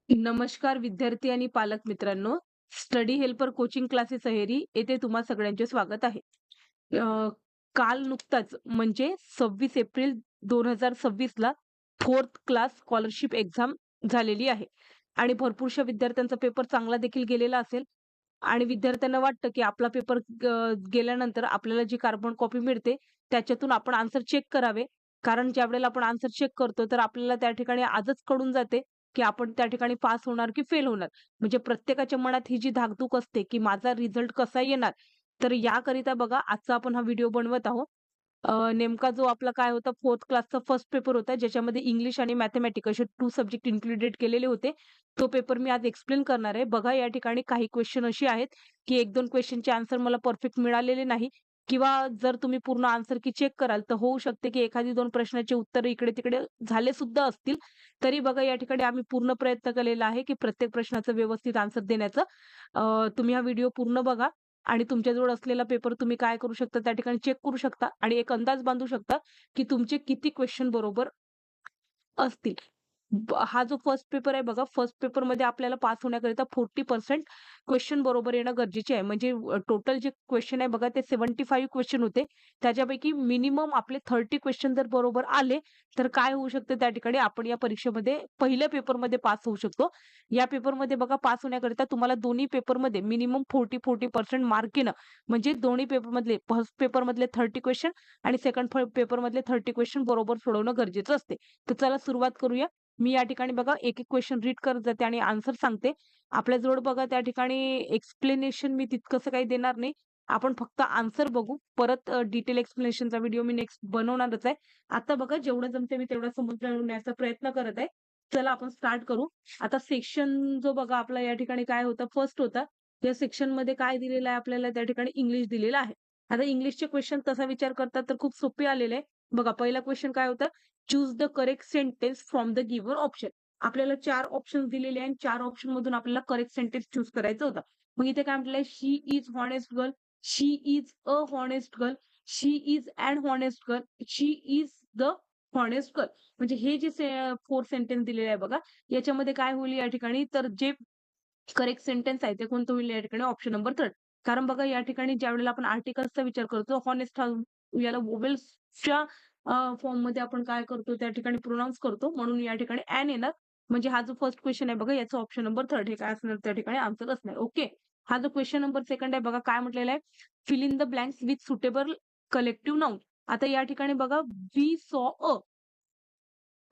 नमस्कार विद्यार्थी आणि पालक मित्रांनो. Study helper coaching classes Aheri येथे तुम्हा सगळ्यांचे स्वागत आहे. काल नुकताच म्हणजे 26 एप्रिल 2026 ला 4th क्लास स्कॉलरशिप एक्झाम झालेली आहे आणि भरपूरशा विद्यार्थ्यांचा पेपर चांगला देखील गेलेला असेल आणि विद्यार्थ्यांना वाटतं, की आपला पेपर गेल्यानंतर आपल्याला जी कार्बन कॉपी मिळते, त्याच्यातून आपण आन्सर चेक करावे. कारण ज्यावेळेला आपण आन्सर चेक करतो, तर आपल्याला त्या ठिकाणी आजच कळून जाते, की आपण त्या ठिकाणी पास होणार की फेल होणार. म्हणजे प्रत्येकाच्या मनात ही जी धाकधूक असते, की माझा रिझल्ट कसा येणार? तर याकरिता बघा आजचा आपण हा व्हिडिओ बनवत आहोत. नेमका जो आपला काय होता 4th क्लासचा फर्स्ट पेपर होता, ज्याच्यामध्ये इंग्लिश आणि मॅथेमॅटिक्स असे 2 सब्जेक्ट इन्क्लुडेड केलेले होते. तो पेपर मी आज एक्सप्लेन करणार आहे. बघा या ठिकाणी काही क्वेश्चन असे आहेत, की 1-2 क्वेश्चनचे आन्सर मला परफेक्ट मिळालेले नाही किंवा जर तुम्ही पूर्ण आन्सर की चेक कराल, तर होऊ शकते की एखादी 2 प्रश्नाची उत्तरं इकडे-तिकडे झाले सुद्धा असतील. तरी बघा या ठिकाणी आम्ही पूर्ण प्रयत्न केलेला आहे, की प्रत्येक प्रश्नाचं व्यवस्थित आन्सर देण्याचं. तुम्ही हा व्हिडिओ पूर्ण बघा आणि तुमच्याजवळ असलेला पेपर तुम्ही काय करू शकता त्या ठिकाणी चेक करू शकता आणि एक अंदाज बांधू शकता, की तुमचे किती क्वेश्चन बरोबर असतील. हा जो फर्स्ट पेपर आहे बघा, फर्स्ट पेपरमध्ये आपल्याला पास होण्याकरिता 40% क्वेश्चन बरोबर येणं गरजेचे आहे. म्हणजे टोटल जे क्वेश्चन आहे बघा, ते 75 क्वेश्चन होते. त्याच्यापैकी मिनिमम आपले 30 क्वेश्चन जर बरोबर आले, तर काय होऊ शकतं त्या ठिकाणी आपण या परीक्षेमध्ये पहिल्या पेपरमध्ये पास होऊ शकतो. या पेपरमध्ये बघा पास होण्याकरिता तुम्हाला दोन्ही पेपरमध्ये मिनिमम 40% मार्क येणं, म्हणजे दोन्ही पेपरमधले फर्स्ट पेपरमधले 30 क्वेश्चन आणि सेकंड पेपरमधले 30 क्वेश्चन बरोबर सोडवणं गरजेचं असते. तर चला सुरुवात करूया. मी या ठिकाणी बघा एक-एक क्वेशन रीड करत जाते आणि आन्सर सांगते. आपल्याजवळ बघा त्या ठिकाणी एक्सप्लेनेशन मी तितकंसं काही देणार नाही. आपण फक्त आन्सर बघू. परत डिटेल एक्सप्लेनेशनचा व्हिडिओ मी नेक्स्ट बनवणारच आहे. आता बघा जेवढं जमते मी तेवढं समजण्याचा प्रयत्न करत आहे. चला आपण स्टार्ट करू. आता सेक्शन जो बघा आपला या ठिकाणी काय होता, फर्स्ट होता. त्या सेक्शनमध्ये काय दिलेलं आहे आपल्याला त्या ठिकाणी इंग्लिश दिलेलं आहे. आता इंग्लिशचे क्वेशन तसा विचार करतात तर खूप सोपे आलेले आहे. बघा पहिला क्वेशन काय होता? Choose the correct sentence from the given option. आपल्याला 4 ऑप्शन्स दिलेले आहे आणि 4 ऑप्शन मधून आपल्याला करेक्ट सेंटेन्स चूज करायचं होतं. मग इथे काय म्हटलंय? She is honest girl, she is a honest girl, she is an honest girl, she is the honest girl. म्हणजे हे जे 4 सेंटेन्स दिलेले आहे बघा, याच्यामध्ये काय होईल या ठिकाणी तर जे करेक्ट सेंटेन्स आहे ते कोणतं होईल या ठिकाणी ऑप्शन नंबर 3. कारण बघा या ठिकाणी ज्यावेळेला आपण आर्टिकल्सचा विचार करतो, हॉनेस्ट हा याला व्होवेल्सच्या फॉर्ममध्ये आपण काय करतो त्या ठिकाणी प्रोनाउन्स करतो. म्हणून या ठिकाणी ॲन येणार. म्हणजे हा जो फर्स्ट क्वेशन आहे बघा याचा ऑप्शन नंबर 3 हे काय असणार त्या ठिकाणी आन्सर असणार. ओके. हा जो क्वेशन नंबर 2 आहे बघा काय म्हटलेलं आहे? Fill in the blanks with suitable collective noun. आता या ठिकाणी बघा we saw a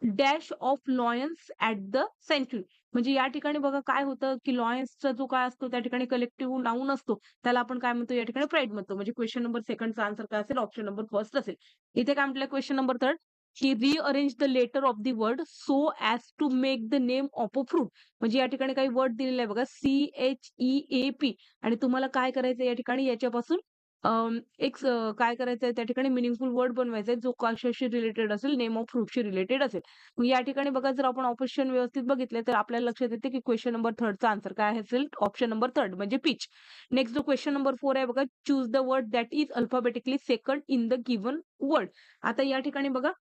dash of lions at the सँच्युरी. म्हणजे या ठिकाणी बघा काय होतं, की लॉयन्सचा जो काय असतो त्या ठिकाणी कलेक्टिव्ह नाउन असतो. त्याला आपण काय म्हणतो या ठिकाणी प्राईड म्हणतो. म्हणजे क्वेशन नंबर 2चा आन्सर काय असेल? ऑप्शन नंबर 1 असेल. इथे काय म्हटलंय क्वेशन नंबर 3 की rearrange the letter of the word so as to make the name of a fruit. म्हणजे या ठिकाणी काही वर्ड दिलेला आहे बघा CHEAP आणि तुम्हाला काय करायचं या ठिकाणी याच्यापासून काय करायचंय त्या ठिकाणी मीनिंगफुल वर्ड बनवायचा आहे, जो कशाशी रिलेटेड असेल, नेम ऑफ फ्रूटशी रिलेटेड असेल. मग या ठिकाणी बघा जर आपण ऑप्शन व्यवस्थित बघितले तर आपल्याला लक्षात येते की क्वेशन नंबर 3चा आन्सर काय असेल? ऑप्शन नंबर 3 म्हणजे पीच. नेक्स्ट जो क्वेशन नंबर 4 आहे बघा, choose the word that is alphabetically second in the given word. आता या ठिकाणी बघा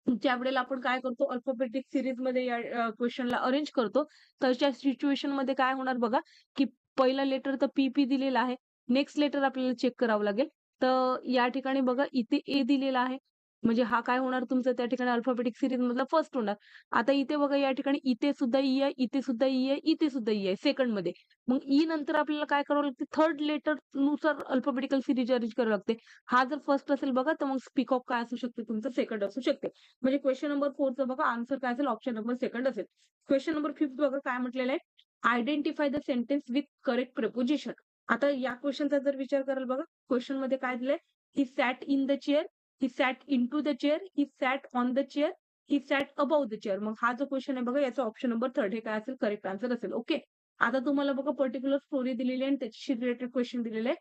ज्यावेळेला आपण काय करतो अल्फाबेटिक सीरीजमध्ये या क्वेशनला अरेंज करतो, तशा सिच्युएशनमध्ये काय होणार बघा, की पहिला लेटर तर पी दिलेला आहे. नेक्स्ट लेटर आपल्याला चेक करावं लागेल. तर या ठिकाणी बघा इथे ए दिलेला आहे. म्हणजे हा काय होणार तुमचा त्या ठिकाणी अल्फाबेटिक सीरीजमधला फर्स्ट होणार. आता इथे बघा या ठिकाणी इथे सुद्धा ई आहे, इथे सुद्धा ई आहे, इथे सुद्धा ई आहे सेकंडमध्ये. मग ई नंतर आपल्याला काय करावं लागते थर्ड लेटर नुसार अल्फाबेटिकल सीरीज अरेंज करावी लागते. हा जर फर्स्ट असेल बघा, तर मग स्पीकॉक काय असू शकते तुमचं सेकंड असू शकते. म्हणजे क्वेशन नंबर 4चा बघा आन्सर काय असेल? ऑप्शन नंबर 2 असेल. क्वेशन नंबर 5 बघा काय म्हटलेलं आहे? Identify the sentence with correct preposition. आता या क्वेशनचा जर विचार कराल बघा, क्वेशनमध्ये काय दिलंय? He sat in the chair, he sat into the chair, he sat on the chair, he sat about the chair. मग हा जो क्वेशन आहे बघा याचा ऑप्शन नंबर 3 हे काय असेल? करेक्ट आन्सर असेल. ओके. आता तुम्हाला बघा पर्टिक्युलर स्टोरी दिलेली आहे आणि त्याच्याशी रिलेटेड क्वेशन दिलेले आहे.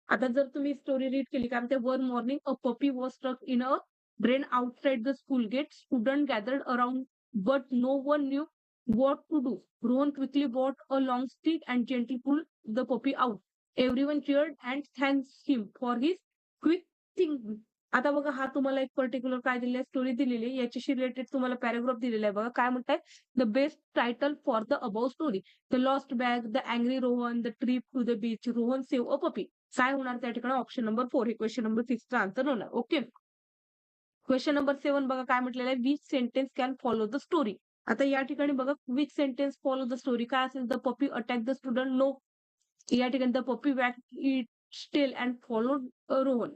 आता जर तुम्ही स्टोरी रीड केली काय म्हणते? One morning a puppy was struck in a drain outside the school gate. Students gathered around, but no one knew what to do. Rohan quickly bought a long stick and gently pulled the puppy out. Everyone cheered and thanked him for his quick thinking. आता बघा हा तुम्हाला एक particular काय दिलेला आहे, story दिलेली आहे. याच्याशी रिलेटेड तुम्हाला पॅराग्राफ दिलेला आहे बघा. काय म्हणताय? The best title for the above story. The lost bag, the angry Rohan, the trip to the beach, Rohan save a puppy. काय होणार त्या ठिकाणी? ऑप्शन नंबर 4 हे क्वेश्चन नंबर 6चा आन्सर होणार. ओके. क्वेश्चन नंबर 7 बघा काय म्हटलेलं आहे? Which sentence can follow the story. आता या ठिकाणी बघा which sentence follow the story काय असेल? The puppy attack the student. No. या ठिकाणी the puppy wag its tail and followed Rohan.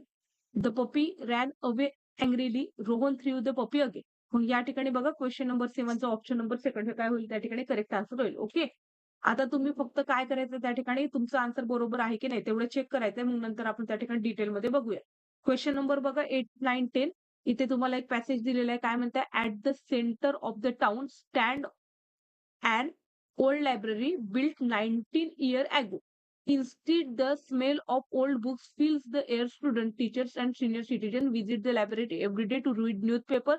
The puppy ran away angrily. Rohan threw the puppy again. मग या ठिकाणी बघा क्वेश्चन नंबर 7चा ऑप्शन नंबर 2 हे काय होईल त्या ठिकाणी करेक्ट आन्सर होईल. ओके. आता तुम्ही फक्त काय करायचं त्या ठिकाणी तुमचं आन्सर बरोबर आहे की नाही तेवढं चेक करायचंय. मग नंतर आपण त्या ठिकाणी डिटेलमध्ये बघूया. क्वेश्चन नंबर बघा 8, 9, 10 इथे तुम्हाला एक पॅसेज दिलेला आहे. काय म्हणताय? At the centre of the town stand an old library built 19 years ago. Instead, the smell of old books fills the air. Students, teachers, and senior citizens visit the library every day to read newspaper,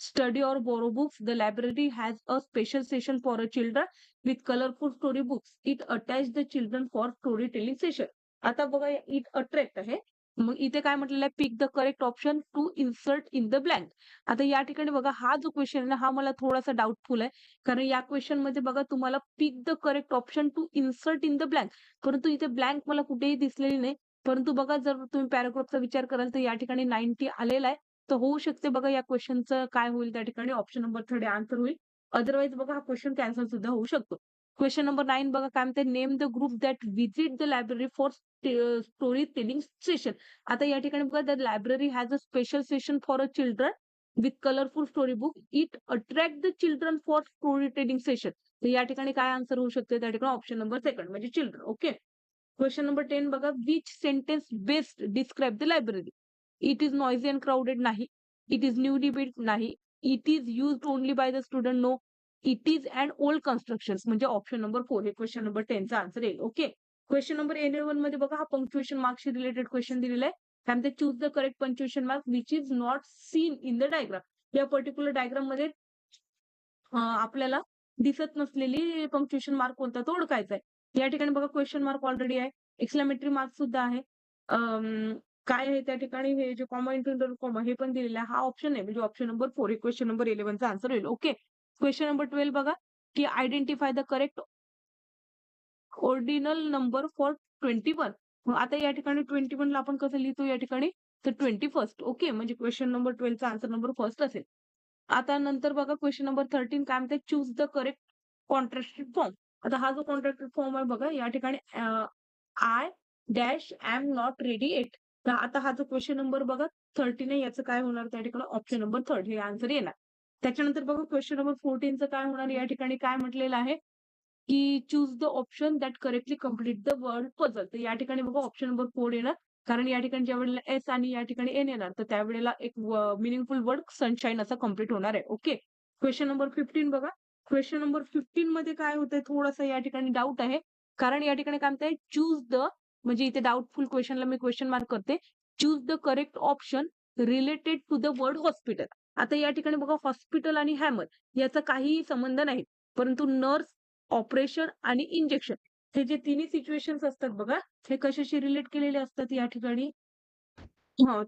study or borrow books. The library has a special session for children with colorful story books. It attached the children for storytelling session. आता बघा it attract आहे. मग इथे काय म्हटलेलं आहे? Pick the correct option to insert in the blank. आता या ठिकाणी बघा हा जो क्वेश्चन आहे ना हा मला थोडासा डाऊटफुल आहे. कारण या क्वेश्चन मध्ये बघा तुम्हाला pick the correct option to insert in the blank. परंतु इथे ब्लँक मला कुठेही दिसलेली नाही. परंतु बघा जर तुम्ही पॅराग्राफचा विचार कराल तर या ठिकाणी 90 आलेला आहे. तर होऊ शकते बघा या क्वेश्चनचं काय होईल त्या ठिकाणी ऑप्शन नंबर 3 आन्सर होईल. अदरवाईज बघा हा क्वेश्चन कॅन्सल सुद्धा होऊ शकतो. क्वेश्चन नंबर 9 बघा काय म्हणते? Name the group that visit the library for story telling session. आता या ठिकाणी बघा the library has a special session for a children with colourful story book. It attract the children for story telling session. तर या ठिकाणी काय answer होऊ शकते त्या ठिकाणी ऑप्शन नंबर 2 म्हणजे चिल्ड्रन. ओके. क्वेश्चन नंबर 10 बघा. Which sentence best describe the library. It is noisy and crowded. नाही. It is newly built. नाही. It is used only by the student. No. It is and old construction म्हणजे option number 4 हे question number 10चा answer येईल. Okay. Question number 11 मध्ये बघा हा punctuation मार्कशी related question दिलेला आहे. त्यामध्ये choose the correct punctuation mark which is not seen in the diagram. या पर्टिक्युलर डायग्राम मध्ये आपल्याला दिसत नसलेली पंक्च्युएशन मार्क कोणता तो ओळखायचा आहे. या ठिकाणी बघा क्वेश्चन मार्क ऑलरेडी आहे. एक्सक्लेमेटरी मार्क सुद्धा आहे. काय आहे त्या ठिकाणी हे जे कॉमा इंटरव्हल कॉमा हे पण दिलेलं आहे. हा ऑप्शन आहे म्हणजे ऑप्शन नंबर 4 हे क्वेश्चन नंबर 11चा आन्सर होईल. ओके. क्वेश्चन नंबर 12 बघा की identify the correct ordinal number for 21. मग आता या ठिकाणी 21 ला आपण कसं लिहितो या ठिकाणी? तर 21st. ओके. म्हणजे क्वेश्चन नंबर 12चा आन्सर नंबर फर्स्ट असेल. आता नंतर बघा क्वेश्चन नंबर 13 काय म्हणते? Choose the correct contracted form. आता हा जो कॉन्ट्रॅक्टेड फॉर्म आहे बघा या ठिकाणी I dash M not ready yet. तर आता हा जो क्वेश्चन नंबर बघा 13 आहे याचं काय होणार त्या ठिकाणी ऑप्शन नंबर 3 हे आन्सर येणार. त्याच्यानंतर बघा क्वेश्चन नंबर 14चं काय होणार या ठिकाणी काय म्हटलेलं आहे? की choose the option that correctly complete the word puzzle. तर या ठिकाणी बघा ऑप्शन नंबर 4 येणार. कारण या ठिकाणी ज्या वेळेला एस आणि या ठिकाणी एन येणार तर त्यावेळेला एक मिनिंगफुल वर्ड सनशाईन असा कंप्लीट होणार आहे. ओके. क्वेश्चन नंबर 15 बघा. क्वेश्चन नंबर 15 मध्ये काय होतंय थोडंसं या ठिकाणी डाऊट आहे. कारण या ठिकाणी काय म्हणताय? चूज द म्हणजे इथे डाऊटफुल क्वेश्चनला मी क्वेश्चन मार्क करते. Choose the correct option related to the word hospital. आता या ठिकाणी बघा हॉस्पिटल आणि हॅमर याचा काहीही संबंध नाही. परंतु नर्स, ऑपरेशन आणि इंजेक्शन हे जे तिन्ही सिच्युएशन्स असतात बघा हे कशाशी रिलेट केलेले असतात या ठिकाणी?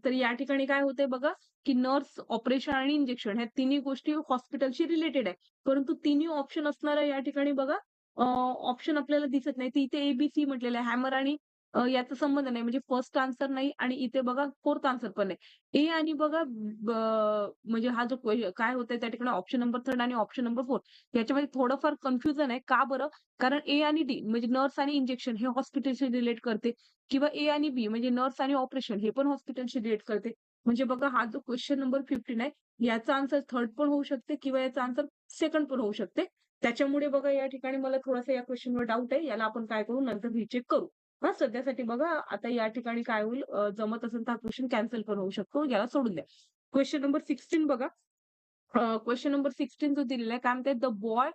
तर या ठिकाणी काय होतंय बघा, की नर्स, ऑपरेशन आणि इंजेक्शन ह्या तिन्ही गोष्टी हॉस्पिटलशी रिलेटेड आहे. परंतु तिन्ही ऑप्शन असणारा या ठिकाणी बघा ऑप्शन आपल्याला दिसत नाही. तर इथे ए म्हटलेलं आहे. हॅमर आणि याचा संबंध नाही. म्हणजे फर्स्ट आन्सर नाही आणि इथे बघा फोर्थ आन्सर पण नाही. ए आणि बघा म्हणजे हा जो काय होतंय त्या ठिकाणी ऑप्शन नंबर 3 आणि ऑप्शन नंबर 4 याच्यामध्ये थोडंफार कन्फ्युजन आहे. का बरं? कारण ए आणि डी म्हणजे नर्स आणि इंजेक्शन हे हॉस्पिटलशी रिलेट करते. किंवा ए आणि बी म्हणजे नर्स आणि ऑपरेशन हे पण हॉस्पिटलशी रिलेट करते. म्हणजे बघा हा जो क्वेश्चन नंबर 15 आहे, याचा आन्सर थर्ड पण होऊ शकते किंवा याचा आन्सर सेकंड पण होऊ शकते. त्याच्यामुळे बघा या ठिकाणी मला थोडासा या क्वेश्चनवर डाऊट आहे. याला आपण काय करू नंतर रिचेक करू. सध्यासाठी बघा आता या ठिकाणी काय होईल जमत असेल तर हा क्वेश्चन कॅन्सल पण होऊ शकतो. याला सोडून द्या. क्वेश्चन नंबर 16 बघा. क्वेश्चन नंबर 16 जो दिलेला आहे काय म्हणते? The boy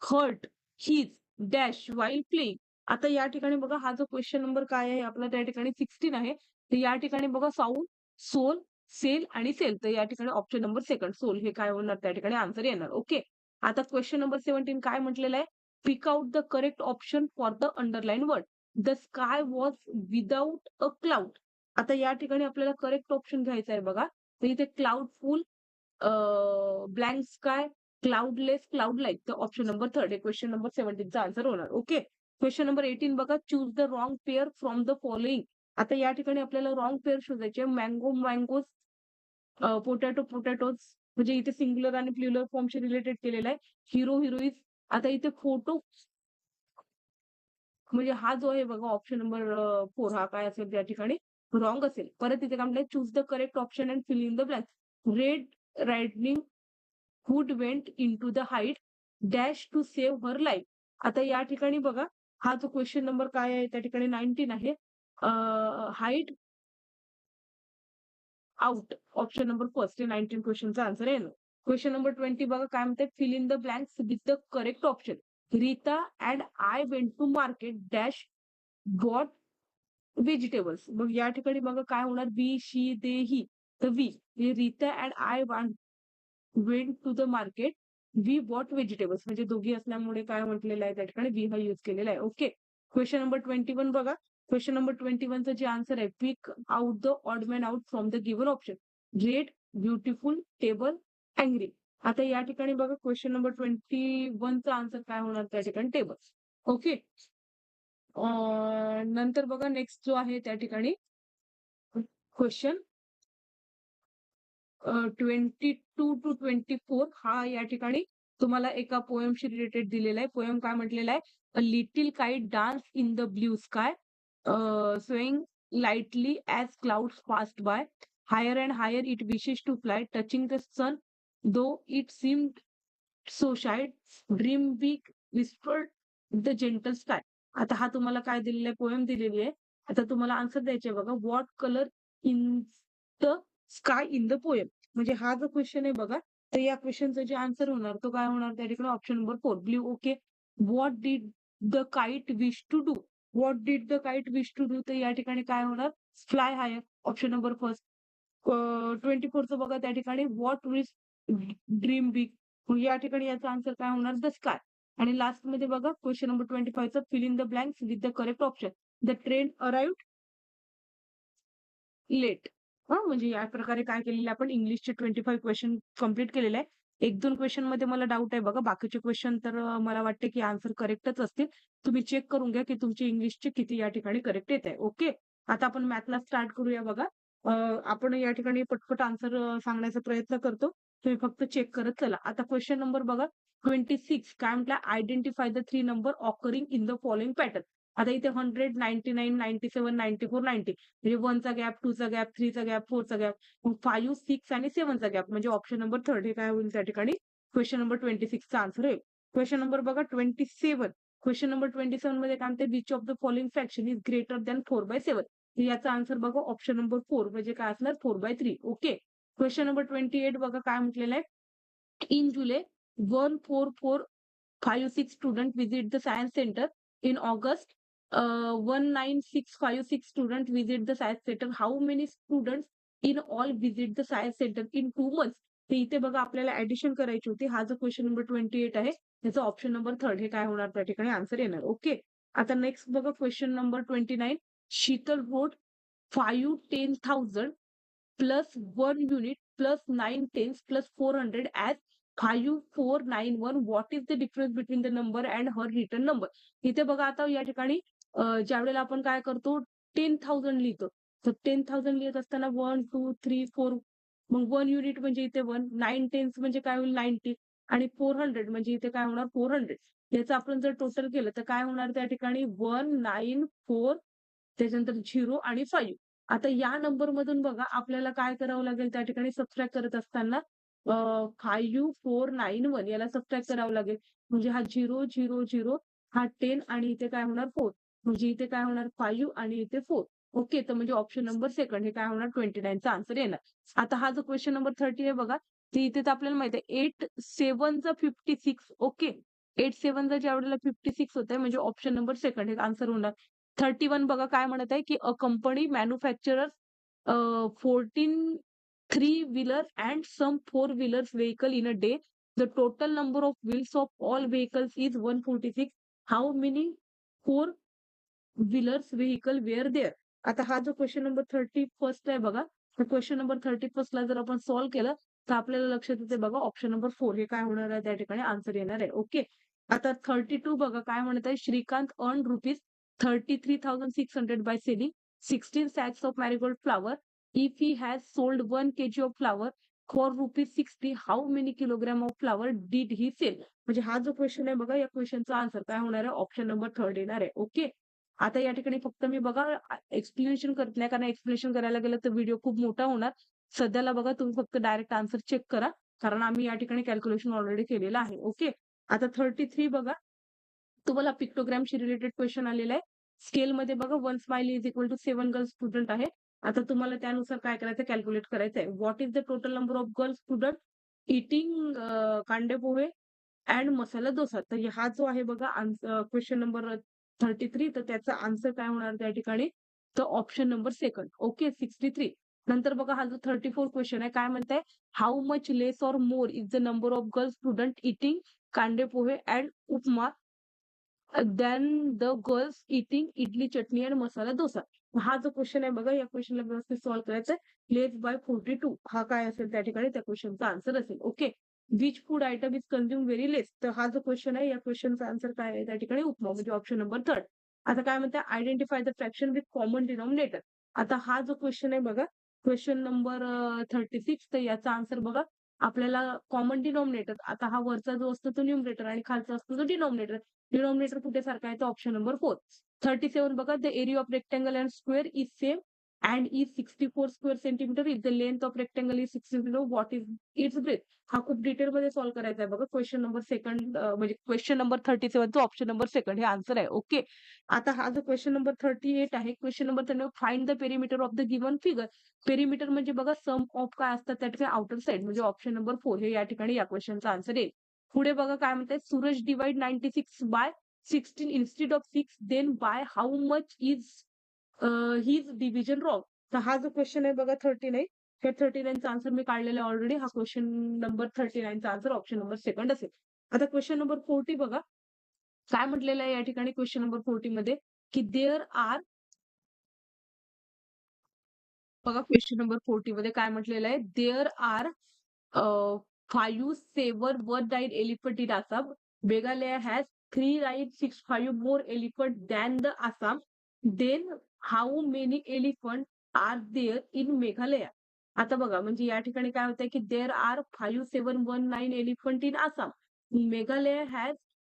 hurt his dash while playing. आता या ठिकाणी बघा हा जो क्वेश्चन नंबर काय आहे आपला त्या ठिकाणी 16 आहे. तर या ठिकाणी बघा साऊंड, सोल, सेल आणि सेल. तर या ठिकाणी ऑप्शन नंबर 2 सोल हे काय होणार त्या ठिकाणी आन्सर येणार. ओके. आता क्वेश्चन नंबर 17 काय म्हटलेलं आहे? Pick out the correct option for the underline word. The sky was without a cloud. आता या ठिकाणी आपल्याला करेक्ट ऑप्शन घ्यायचा आहे बघा. तर इथे cloudful, blank sky, cloudless, cloud light. तर ऑप्शन नंबर थर्ड आहे क्वेश्चन नंबर 17 चा आन्सर होणार. ओके. क्वेश्चन नंबर 18 बघा. Choose the wrong pair from the following. आता या ठिकाणी आपल्याला रॉंग पेअर शोधायचे. Mango, mangoes, potato, potatoes. म्हणजे इथे सिंग्युलर आणि प्लुरल फॉर्मशी रिलेटेड केलेला आहे. Hero, heroes. आता इथे फोटो, म्हणजे हा जो आहे बघा ऑप्शन नंबर 4 हा काय असेल त्या ठिकाणी रॉंग असेल. परत इथे काय म्हटलंय, choose the correct option and fill in the blank. Red riding hood went into the height dash to save her life. आता या ठिकाणी बघा हा जो क्वेश्चन नंबर काय आहे त्या ठिकाणी 19 आहे. Height out, option number first आहे 19 क्वेश्चनचा आन्सर आहे. क्वेश्चन नंबर 20 बघा काय म्हणते, fill in the blanks with the correct option. Rita and I went to market dash got vegetables. मग या ठिकाणी बघा काय होणार, वी, शी, दे, ही. तर we, Rita and I went to the market, we bought vegetables. म्हणजे दोघी असल्यामुळे काय म्हटलेलं आहे त्या ठिकाणी वी हा यूज केलेला आहे. ओके. क्वेश्चन नंबर 21 बघा. क्वेश्चन नंबर 21 चं जे आन्सर आहे, pick out the odd man out from the given option. Red, beautiful, table, angry. आता या ठिकाणी बघा क्वेश्चन नंबर 21 चा आन्सर काय होणार त्या ठिकाणी टेबल. ओके. नंतर बघा नेक्स्ट जो आहे त्या ठिकाणी क्वेश्चन 22 टू 24 हा या ठिकाणी तुम्हाला एका पोएमशी रिलेटेड दिलेला आहे. पोएम काय म्हटलेला आहे, a little kite dance in the blue sky, swaying lightly as clouds passed by, higher and higher it wishes to fly, touching the sun though it seemed so shy, dream big, whispered the gentle sky. आता हा तुम्हाला काय दिलेला आहे, poem दिलेली आहे. आता तुम्हाला आन्सर द्यायचे बघा, what colour in the sky in the poem. म्हणजे हा जो क्वेश्चन आहे बघा, तर या क्वेश्चनचा जे आन्सर होणार तो काय होणार त्या ठिकाणी option number 4 blue. Okay. What did the kite wish to do. What did the kite wish to do, तर या ठिकाणी काय होणार, fly higher, option number first. 24चं बघा त्या ठिकाणी व्हॉट विश ड्रीम बिग. मग या ठिकाणी याचा आन्सर काय होणार, द स्काय. आणि लास्ट मध्ये बघा क्वेश्चन नंबर 25चं fill in the blanks with the correct option. The train arrived late. म्हणजे या प्रकारे काय केलेलं आहे आपण, इंग्लिशचे 25 क्वेश्चन कंप्लीट केलेले आहे. 1-2 क्वेश्चन मध्ये मला डाऊट आहे बघा. बाकीचे क्वेश्चन तर मला वाटते की आन्सर करेक्टच असतील. तुम्ही चेक करून घ्या की तुमचे इंग्लिशचे किती या ठिकाणी करेक्ट येत आहे. ओके. आता आपण मॅथला स्टार्ट करूया बघा. आपण या ठिकाणी पटपट आन्सर सांगण्याचा प्रयत्न करतो. तुम्ही फक्त चेक करत चला. आता क्वेश्चन नंबर बघा 26 काय म्हटलं, identify the 3 number occurring in the following pattern. आता इथे 100, 99, 97, 94, 90. म्हणजे 1 चा गॅप, 2 चा गॅप, 3 चा गॅप, 4 चा गॅप, मग 5, 6 आणि 7 चा गॅप. म्हणजे ऑप्शन नंबर 3 हे काय होईल त्या ठिकाणी क्वेश्चन नंबर 26 चा आन्सर होईल. क्वेश्चन नंबर बघा 27. क्वेश्चन नंबर 27 मध्ये काय म्हणते, which of the following fraction is greater than 4/7. याचा आन्सर बघा ऑप्शन नंबर 4 म्हणजे काय असणार 4/3. ओके. क्वेश्चन नंबर 28 बघा काय म्हटलेलं आहे, in July 14456 student visit the science center. In August, 19656 student visit the science center. How many students in all visit the science center in 2 months? तर इथे बघा आपल्याला ऍडिशन करायची होती. हा जो क्वेश्चन नंबर 28 आहे त्याचा ऑप्शन नंबर 3 हे काय होणार त्या ठिकाणी आन्सर येणार. ओके. आता नेक्स्ट बघा question number 29. Sheetal road 5-10,000 plus 1 unit plus 9 tens plus 400 as 5491. What is the difference between the number and her written number? इथे बघा आता या ठिकाणी ज्या वेळेला आपण काय करतो 10,000 लिहितो. तर 10,000 लिहित असताना 1, 2, 3, 4, मग 1 युनिट म्हणजे इथे 1, 9 टेन्स म्हणजे काय होईल 90 आणि 400 म्हणजे इथे काय होणार 400. याचं आपण जर टोटल केलं तर काय होणार त्या ठिकाणी 194, त्याच्यानंतर 0 आणि 5. आता या नंबर मधून बघा आपल्याला काय करावं लागेल त्या ठिकाणी सबट्रॅक्ट करत असताना 5491 याला सबट्रॅक्ट करावं लागेल. म्हणजे हा 0, 0, 0 हा 10 आणि इथे काय होणार 4. म्हणजे इथे काय होणार 5 आणि इथे 4. ओके. तर म्हणजे ऑप्शन नंबर सेकंड हे काय होणार 29 चा आन्सर येणार. आता हा जो क्वेश्चन नंबर 30 आहे बघा, ते इथे तर आपल्याला माहिती आहे 8-7 चा 56. ओके. 8-7 चा ज्या वेळेला 56 होत आहे म्हणजे ऑप्शन नंबर सेकंड हे आन्सर होणार. 31 बघा काय म्हणत आहे की a company manufacturers 14 3-wheeler and some 4-wheelers vehicle in a day. The total number of wheels of all vehicles is 146. How many 4-wheelers vehicle were there? आता हा जो क्वेश्चन नंबर 31 आहे बघा, तर क्वेश्चन नंबर 31 ला जर आपण सॉल्व्ह केलं तर आपल्याला लक्षात येते बघा ऑप्शन नंबर 4 हे काय होणार आहे त्या ठिकाणी आन्सर येणार आहे. ओके. आता 32 बघा काय म्हणत आहे, Shrikant earn rupees 33,600 by selling 16 sacks of marigold flower. If he has sold 1 kg of flower for rupees 60, how many kilogram of flower did he sell? म्हणजे हा जो क्वेश्चन आहे बघा, या क्वेश्चनचा आन्सर काय होणार आहे, ऑप्शन नंबर 3 येणार आहे. ओके. आता या ठिकाणी फक्त मी बघा एक्सप्लेनेशन करत नाही, कारण एक्सप्लेनेशन करायला गेलं तर व्हिडिओ खूप मोठा होणार. सध्याला बघा तुम्ही फक्त डायरेक्ट आन्सर चेक करा, कारण आम्ही या ठिकाणी कॅल्क्युलेशन ऑलरेडी केलेलं आहे. ओके. आता 33 बघा, तुम्हाला पिक्टोग्रामशी रिलेटेड क्वेश्चन आलेला आहे. स्केलमध्ये बघा 1 smiley is equal to 7 girl student आहे. आता तुम्हाला त्यानुसार काय करायचं, कॅल्क्युलेट करायचं आहे. What is the total number of girl student eating kande pohe and masala dosa. तर हा जो आहे बघा क्वेश्चन नंबर 33, तर त्याचा आन्सर काय होणार त्या ठिकाणी, तर ऑप्शन नंबर सेकंड. ओके. 63. नंतर बघा हा जो 34 क्वेश्चन आहे, काय म्हणताय, how much less or more is the number of girl student eating kande pohe and upma than the girls eating idli chutney आणि मसाला डोसा. हा जो क्वेश्चन आहे बघा, या क्वेश्चनला व्यवस्थित सॉल्व्ह करायचा आहे. लेस बाय 42 हा काय असेल त्या ठिकाणी, त्या क्वेश्चनचा आन्सर असेल. Okay. Which food item is consume very less, तर हा जो क्वेश्चन आहे या क्वेश्चनचा आन्सर काय आहे त्या ठिकाणी, उपमा, म्हणजे ऑप्शन नंबर 3. आता काय म्हणतात, identify the fraction with common denominator. आता हा जो क्वेश्चन आहे बघा, क्वेश्चन नंबर 36, तर याचा आन्सर बघा, आपल्याला कॉमन डिनॉमिनेटर, आता हा वरचा जो असतो तो न्यूमरेटर आणि खालचा असतो तो डिनॉमिनेटर. डिनॉमिनेटर कुठे सारखा आहे, तर ऑप्शन नंबर 4. 37 बघा, the area of rectangle and square is same and is 64 square centimetre. If the length of rectangle is 60, what is it's breath. हा खूप डिटेलमध्ये सॉल्व्ह करायचा आहे बघा. क्वेश्चन नंबर सेकंड, म्हणजे क्वेश्चन नंबर 37 चा ऑप्शन नंबर सेकंड हे answer आहे. ओके. आता हा जो क्वेश्चन नंबर 38 आहे, question number 39, find the perimeter of the given figure. Perimeter म्हणजे बघा सम ऑफ काय असतात त्या ठिकाणी, आउटर साइड, म्हणजे ऑप्शन नंबर 4 हे या ठिकाणी या क्वेश्चनचा आन्सर येईल. पुढे बघा काय म्हणतात, Suraj divide 96 by 16 instead of 6, then by how much is his division wrong. तर हा जो क्वेश्चन आहे बघा 39, त्या 39 चा आन्सर मी काढलेला आहे ऑलरेडी. हा क्वेश्चन नंबर 39 चा आन्सर ऑप्शन नंबर सेकंड असेल. आता क्वेश्चन नंबर 40 बघा, काय म्हटलेलं आहे या ठिकाणी क्वेश्चन नंबर 40 मध्ये, की देअर आर, बघा क्वेश्चन नंबर 40 मध्ये काय म्हटलेलं आहे, there are 5 7 one ride elephant in Assam. Meghalaya has 3,965 more elephant than the Assam. Then how many elephant are there in Meghalaya? आता बघा, म्हणजे या ठिकाणी काय होतंय, की there are 5,719 elephant in Assam. Meghalaya has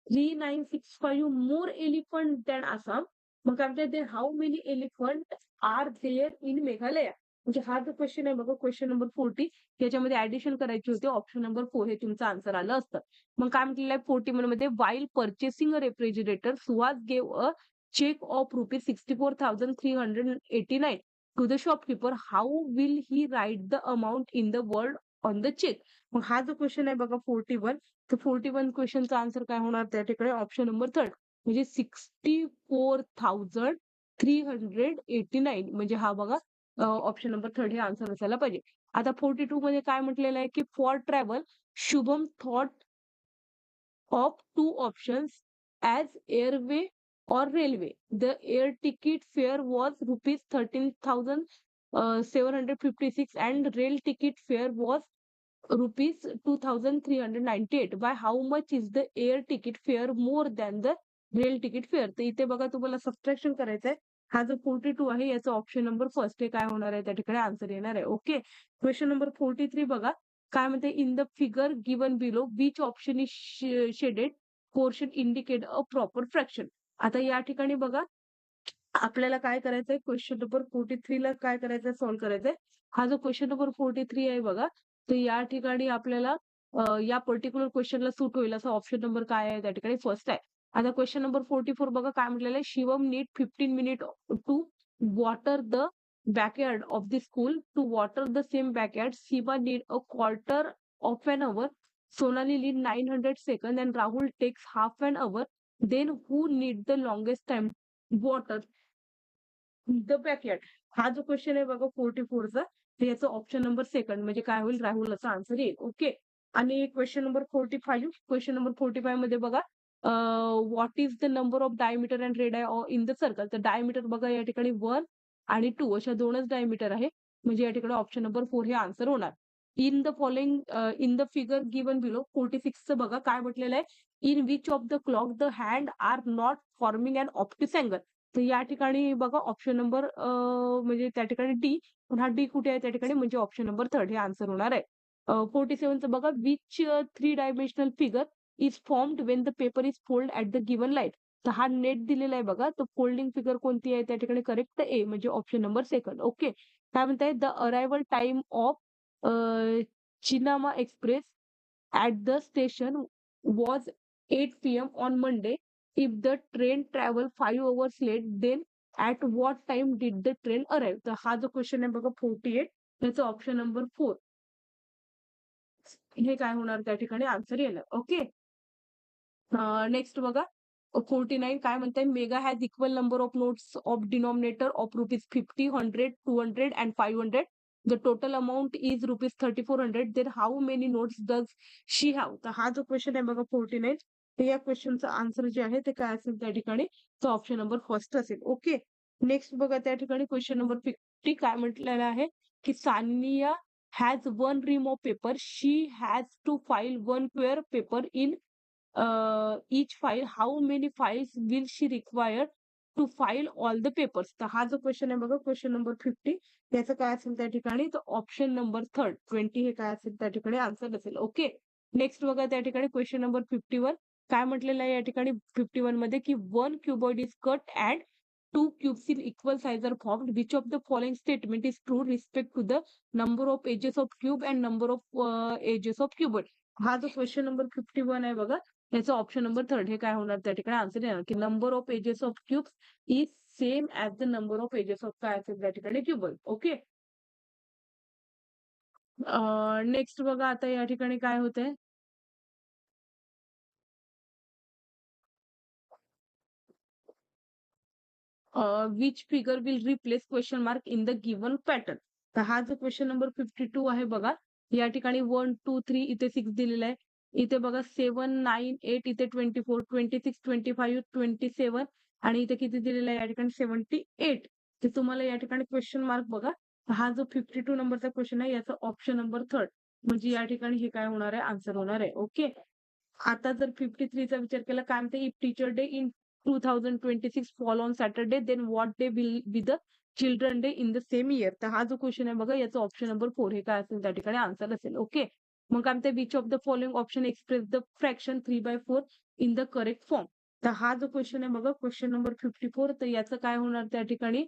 3,965 more elephant than Assam. मग काय म्हणते, how many elephant are there in Meghalaya. म्हणजे हा जो क्वेश्चन आहे बघा, क्वेश्चन नंबर 40, याच्यामध्ये ऍडिशन करायची होती, ऑप्शन नंबर 4 हे तुमचं आन्सर आलं असतं. मग काय म्हटलेलं आहे 41 मध्ये, while purchasing a refrigerator Suhas gave a cheque of rupees 64,389 to the shopkeeper. How will he write the amount in the word on the cheque. मग हा जो क्वेश्चन आहे बघा 41, तर 41 क्वेश्चनचा आन्सर काय होणार त्या ठिकाणी, ऑप्शन नंबर 3, म्हणजे 64,389, म्हणजे हा बघा ऑप्शन नंबर 3 हे आन्सर असायला पाहिजे. आता 42 मध्ये काय म्हटलेलं आहे, की for travel Shubham thought of two options as airway or railway. The air ticket fare was rupees 13,756 and rail ticket fare was rupees 2,398. By how much is the air ticket fare more than the rail ticket fare? तर इथे बघा तुम्हाला subtraction करायचं आहे. हा जो 42 आहे याचा ऑप्शन नंबर फर्स्ट हे काय होणार आहे त्या ठिकाणी आन्सर येणार आहे. ओके. क्वेश्चन नंबर 43 बघा, काय म्हणते, in the figure given below which option is shaded portion indicate a proper fraction. आता या ठिकाणी बघा आपल्याला काय करायचंय, क्वेश्चन नंबर 43 ला काय करायचंय, सॉल्व्ह करायचंय. हा जो क्वेश्चन नंबर 43 आहे बघा, तर या ठिकाणी आपल्याला या पर्टिक्युलर क्वेश्चनला सूट होईल असा ऑप्शन नंबर काय आहे त्या ठिकाणी, फर्स्ट आहे. आता क्वेश्चन नंबर 44 बघा काय म्हटलेलं आहे, Shivam need 15 minute to water the backyard of the school. To water the same backyard, Siva need a quarter of an hour, Sonali need 900 seconds, and Rahul takes half an hour. Then who need the longest time water the backyard. हा जो question आहे बघा 44 चा, तर याचा option number second म्हणजे काय होईल, राहुल असा आन्सर येईल. ओके. आणि क्वेश्चन नंबर 45, क्वेश्चन नंबर 45 मध्ये बघा, what is the number of diameter and radii in the circle. तर डायमीटर बघा या ठिकाणी 1 आणि 2 अशा 2च डायमीटर आहे. म्हणजे या ठिकाणी ऑप्शन नंबर 4 हे आन्सर होणार. In the following in the figure given below 46 चं बघा काय म्हटलेलं आहे, in which of the clock the hand are not forming an optic angle. तर या ठिकाणी बघा ऑप्शन नंबर म्हणजे त्या ठिकाणी डी, पण हा डी कुठे आहे त्या ठिकाणी, म्हणजे ऑप्शन नंबर 3 हे आन्सर होणार आहे. 47 चं बघा, which 3 dimensional figure is formed when the paper is fold at the given light. तर हा नेट दिलेला आहे बघा, तर फोल्डिंग फिगर कोणती आहे त्या ठिकाणी, करेक्ट ए म्हणजे ऑप्शन नंबर सेकंड. ओके. काय म्हणताय, द अरायवल टाइम ऑफ चिनामा express at the station was 8 PM on Monday. If the train travel 5 hours late, then at what time did the train arrive. तर हा जो question आहे बघा 48, त्याचा option number 4 हे काय होणार त्या ठिकाणी आन्सर येणार. ओके. नेक्स्ट बघा 49 काय म्हणताय, Megha has equal number of notes of denominator of ₹50, 100, 200 and 500. The total amount is ₹3400. Then how many notes does she have. तर हा जो क्वेश्चन आहे बघा 49, तर या क्वेश्चनचं आन्सर जे आहे ते काय असेल त्या ठिकाणी, तो ऑप्शन नंबर फर्स्ट असेल. ओके. नेक्स्ट बघा त्या ठिकाणी क्वेश्चन नंबर 50 काय म्हटलेलं आहे, की Sania has 1 ream of paper. She has to file 1 square paper in each file. How many files will she require to file all the papers. तर हा जो क्वेश्चन आहे बघा क्वेश्चन नंबर 50, त्याचं काय असेल त्या ठिकाणी, तर ऑप्शन नंबर 3 20 हे काय असेल त्या ठिकाणी आन्सर असेल. ओके. नेक्स्ट बघा त्या ठिकाणी क्वेश्चन नंबर 51 काय म्हटलेलं आहे या ठिकाणी 51 मध्ये, की 1 cuboid is cut and 2 cubes in equal size are formed. Which of the following statement is true respect to the number of edges of cube and number of edges of cuboid. हा जो question number 51 आहे बघा, याचं option number 3 हे काय होणार त्या ठिकाणी आन्सर येणार, की number of edges of cubes is same as the number of edges of काय असेल त्या ठिकाणी क्यूबॉइड. ओके. नेक्स्ट बघा आता या ठिकाणी काय होतंय, which figure will replace question mark in the given pattern. तर हा जो क्वेश्चन नंबर 52 आहे बघा, या ठिकाणी 1 2 3 इथे 6 दिलेला आहे. इथे बघा 7 9 8 इथे 24 26 25 27 आणि इथे किती दिलेलं आहे या ठिकाणी 78. तर तुम्हाला या ठिकाणी क्वेश्चन मार्क बघा, हा जो 52 नंबरचा क्वेश्चन आहे याचा ऑप्शन नंबर 3 म्हणजे या ठिकाणी हे काय होणार आहे आन्सर होणार आहे. ओके. आता जर 53 चा विचार केला काय म्हणते, if teacher day in 2026 fall on Saturday, then what day will be the children day in the same year. तर हा जो क्वेश्चन आहे बघा याचा ऑप्शन नंबर 4 हे काय असेल त्या ठिकाणी आन्सर असेल. ओके. मग काय म्हणते, which of the following option express the fraction 3/4 in the correct form. तर हा जो क्वेश्चन आहे बघा क्वेश्चन नंबर 54, तर याचं काय होणार त्या ठिकाणी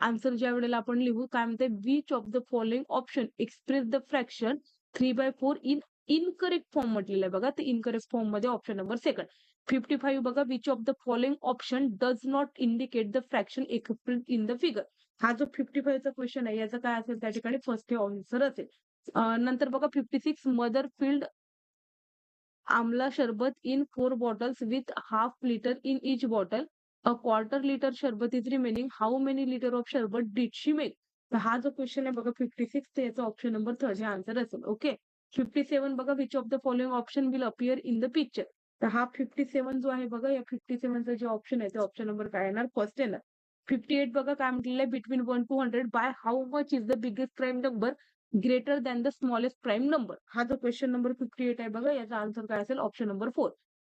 आन्सर ज्या वेळेला आपण लिहू काय म्हणते, which of the following option express the fraction 3/4 in incorrect form म्हटलेलं आहे बघा, तर इनकरेक्ट फॉर्म मध्ये ऑप्शन नंबर सेकंड. 55 बघा, which of the following option does not indicate the fraction express in the figure. हा जो 55 चा क्वेश्चन आहे याचा काय असेल त्या ठिकाणी फर्स्ट हे आन्सर असेल. नंतर बघा 56, मदर फिल्ड आमला शरबत in 4 bottles with half liter in each bottle. A quarter liter शरबत is remaining. How many liter of शरबत did she make? तर हा जो क्वेश्चन आहे बघा 56, तर याचा ऑप्शन नंबर 3 हे आन्सर असेल. ओके. 57 बघा, which of the following option will appear in the picture. तर हा 57 जो आहे बघा, या 57 चा जे ऑप्शन आहे ते ऑप्शन नंबर काय येणार, फर्स्ट येणार. 58 बघा काय म्हटलेलं आहे, between 1 to 100 by how much is the biggest prime number greater than the smallest prime number. हा जो क्वेश्चन नंबर 58 आहे बघा, याचा आन्सर काय असेल ऑप्शन नंबर 4.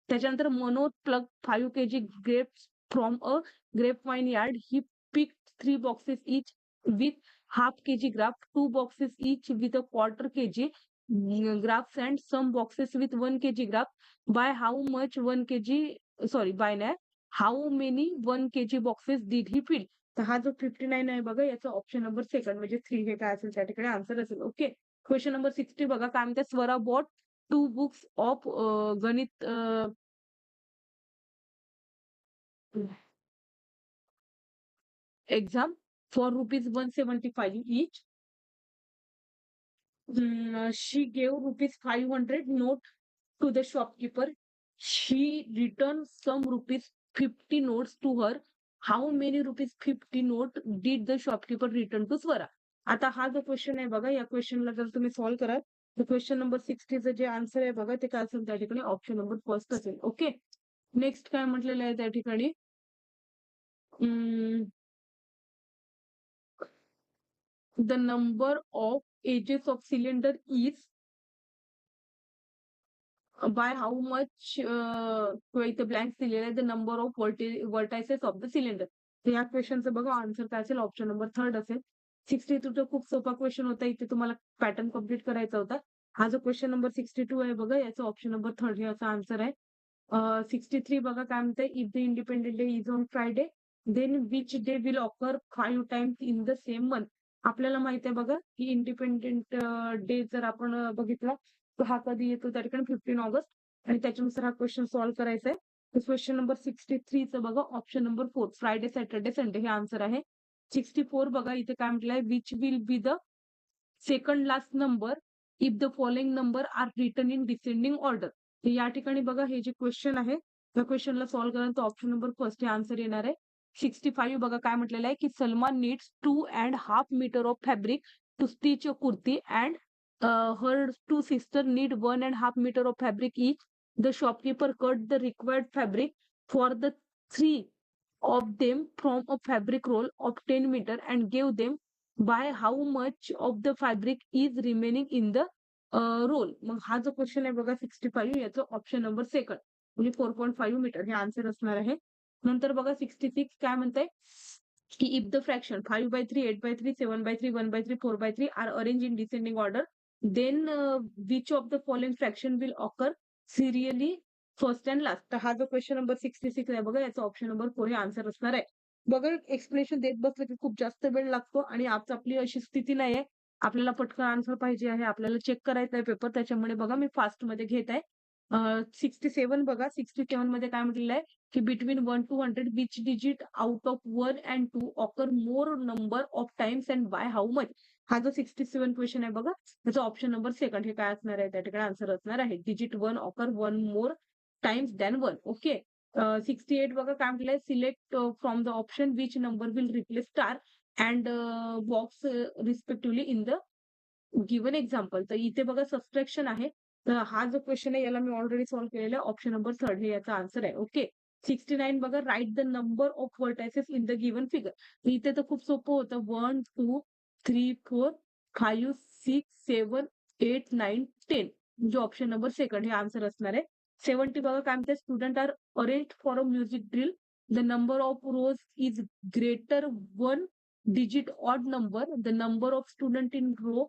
त्याच्यानंतर Manoj pluck 5 kg grapes from a grape vineyard. He pick 3 boxes each with half kg grapes, 2 boxes each with a quarter kg grapes and some boxes with 1 kg grapes. By how much 1 kg, sorry, by how many 1 kg boxes did he fill. तर हा जो 59 आहे बघा, याचा option number second म्हणजे 3 हे काय असेल त्या ठिकाणी आन्सर असेल. ओके. क्वेश्चन नंबर 60 बघा काय म्हणतात, स्वरा बॉट 2 books ऑफ गणित exam for ₹175 each. She gave ₹500 note to the shopkeeper. She returned some ₹50 notes to her. How many ₹50 note did the shopkeeper return to Swara? आता हा जो question आहे बघा, या क्वेश्चनला जर तुम्ही सॉल्व्ह कराल तर क्वेश्चन नंबर 60चं जे आन्सर आहे बघा ते काय असेल त्या ठिकाणी ऑप्शन नंबर फर्स्ट असेल. ओके. नेक्स्ट काय म्हटलेलं आहे त्या ठिकाणी, the number of edges of cylinder is by how much किंवा इथे ब्लँक दिलेला आहे the number of vertices of the cylinder. तर या क्वेश्चनचं बघा आन्सर काय असेल, ऑप्शन नंबर थर्ड असेल. 62 खूप सोपा क्वेश्चन होता, इथे तुम्हाला पॅटर्न कम्प्लीट करायचा होता. हा जो क्वेश्चन नंबर 62 आहे बघा, याचा ऑप्शन नंबर थर्ड हे याचा आन्सर आहे. 63 बघा काय म्हणते, if the independent day is on Friday then which day will occur 5 times in the same month. आपल्याला माहित आहे बघा की इंडिपेंडेंट डे जर आपण बघितला तर हा कधी येतो त्या ठिकाणी 15 ऑगस्ट आणि त्याच्यानुसार हा क्वेश्चन सॉल्व्ह करायचा आहे. तर क्वेश्चन नंबर 63 चं बघा option number 4 Friday Saturday Sunday हे आन्सर आहे. 64 बघा इथे काय म्हटलंय, which will be the second last number if the following number are written in descending order. या ठिकाणी बघा हे जे क्वेश्चन आहे त्या क्वेश्चनला सॉल्व्ह करायला ऑप्शन नंबर फर्स्ट हे आन्सर येणार आहे. 65 बघा काय म्हटलेलं आहे की Salman needs 2.5 metre of fabric to stitch a kurti and her two sister need 1.5 meter of fabric each. The shopkeeper cut the required fabric for the three of them from a fabric roll of 10 meter and gave them by how much of the fabric is remaining in the roll. मग हा जो question आहे बघा 65 याचं option number second म्हणजे 4.5 metre हे answer असणार आहे. नंतर बघा 66 काय म्हणताय की if the fraction 5/3, 8/3, 7/3, 1/3, 4/3 are arrange in descending order then which of the following fraction will occur serially first and last. तर हा जो क्वेश्चन नंबर 66 आहे बघा याचा ऑप्शन नंबर 4 हे आन्सर असणार आहे. बघा एक्सप्लेनेशन देत बसलं की खूप जास्त वेळ लागतो आणि आज आपली अशी स्थिती नाही आहे, आपल्याला पटकन आन्सर पाहिजे आहे, आपल्याला चेक करायचा आहे पेपर, त्याच्यामुळे बघा मी फास्ट मध्ये घेत आहे. 67 बघा 67 मध्ये काय म्हटलेलं आहे की between 1 to 100 which digit out of 1 and 2 occur more number of times and by how much. हा जो 67 क्वेश्चन आहे बघा त्याचा ऑप्शन नंबर सेकंड हे काय असणार आहे त्या ठिकाणी आन्सर असणार आहे. Digit 1 occur 1 more times than 1. Okay. 68 बघा काय म्हटलंय, select from the option which number will replace star and box respectively in the given example. तर इथे बघा सबस्ट्रॅक्शन आहे, तर हा जो क्वेश्चन आहे याला मी ऑलरेडी सॉल्व्ह केलेला आहे, ऑप्शन नंबर थर्ड हे याचा आन्सर आहे. ओके. 69 बघा write the number of vertices in the given figure. इथे तर खूप सोपं होतं, 1 2 3 4 5 6 7 8 9 10 म्हणजे ऑप्शन नंबर सेकंड हे आन्सर असणार आहे. 70 बघा काय म्हणते, student are arrange for a music drill the number of rows is greater 1 digit odd number, the number of student in row,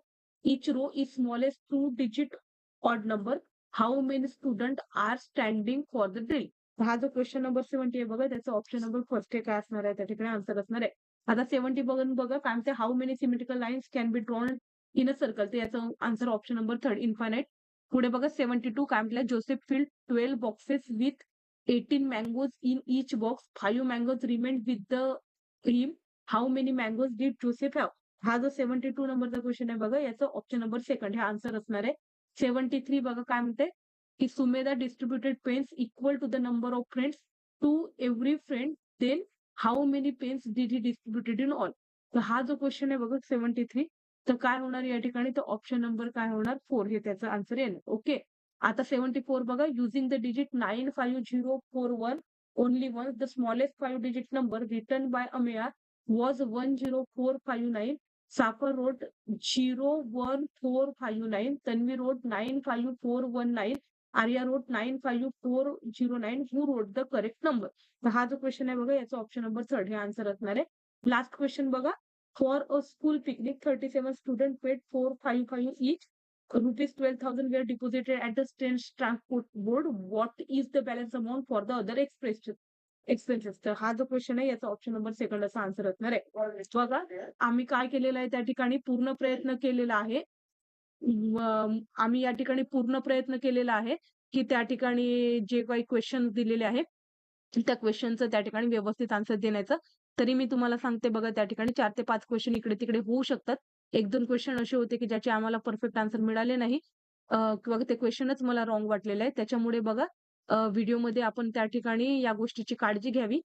each row is smallest 2 digit odd number, how many student are standing for the drill. हा जो question number 70 आहे बघा त्याचा option number first हे काय असणार आहे त्या ठिकाणी आन्सर असणार आहे. आता 70 बघून बघा काय म्हणते, how many symmetrical lines can be drawn in a circle. तर याचं answer option number third infinite. पुढे बघा 72 काय म्हटलं, Joseph field 12 boxes with 18 mangoes in each box, 5 mangoes remained with the him, how many mangoes did Joseph have. हा जो 72 नंबरचा question आहे बघा याचं ऑप्शन नंबर सेकंड हे आन्सर असणार आहे. 73 बघा काय म्हणते की Sumedha distributed pens equal to the number of friends to every friend, then how many pens did he distributed in all. तर हा जो क्वेश्चन आहे बघा 73, तर काय होणार या ठिकाणी, तर ऑप्शन नंबर काय होणार 4 हे त्याचा आन्सर येणार. ओके. आता 74 बघा, using the digit 95041 only once the smallest 5 digit number return by Ameya was 10459. Safa wrote 01459. Tanvi wrote 95419. Arya wrote 95409. Who wrote the correct number? तर हा जो क्वेश्चन आहे बघा याचा ऑप्शन नंबर थर्ड हे आन्सर असणार आहे. लास्ट क्वेश्चन बघा, for a school picnic 37 student paid 455 each. Rupees 12,000 were deposited at the state transport board. What is the balance amount for the other expenses? तर हा जो क्वेश्चन आहे याचा option number second असा answer असणार आहे. बघा आम्ही काय केलेलं आहे त्या ठिकाणी पूर्ण प्रयत्न केलेला आहे. आम्ही या ठिकाणी पूर्ण प्रयत्न केलेला आहे की त्या ठिकाणी जे काही क्वेश्चन दिलेले आहेत त्या क्वेश्चनचं त्या ठिकाणी व्यवस्थित आन्सर देण्याचं. तरी मी तुम्हाला सांगते बघा त्या ठिकाणी 4 ते 5 क्वेश्चन इकडे तिकडे होऊ शकतात. 1-2 क्वेश्चन असे होते की ज्याचे आम्हाला परफेक्ट आन्सर मिळाले नाही किंवा ते क्वेश्चनच मला रॉंग वाटलेलं आहे. त्याच्यामुळे बघा व्हिडिओमध्ये आपण त्या ठिकाणी या गोष्टीची काळजी घ्यावी.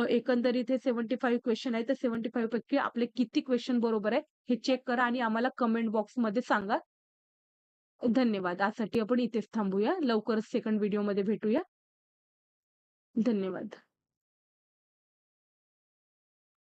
एकंदरीत हे 75 क्वेश्चन आहे, तर 75 पैकी आपले किती क्वेश्चन बरोबर आहे हे चेक करा आणि आम्हाला कमेंट बॉक्समध्ये सांगा. धन्यवाद. आजसाठी आपण इथेच थांबूया. लवकरच सेकंड व्हिडिओमध्ये भेटूया. धन्यवाद.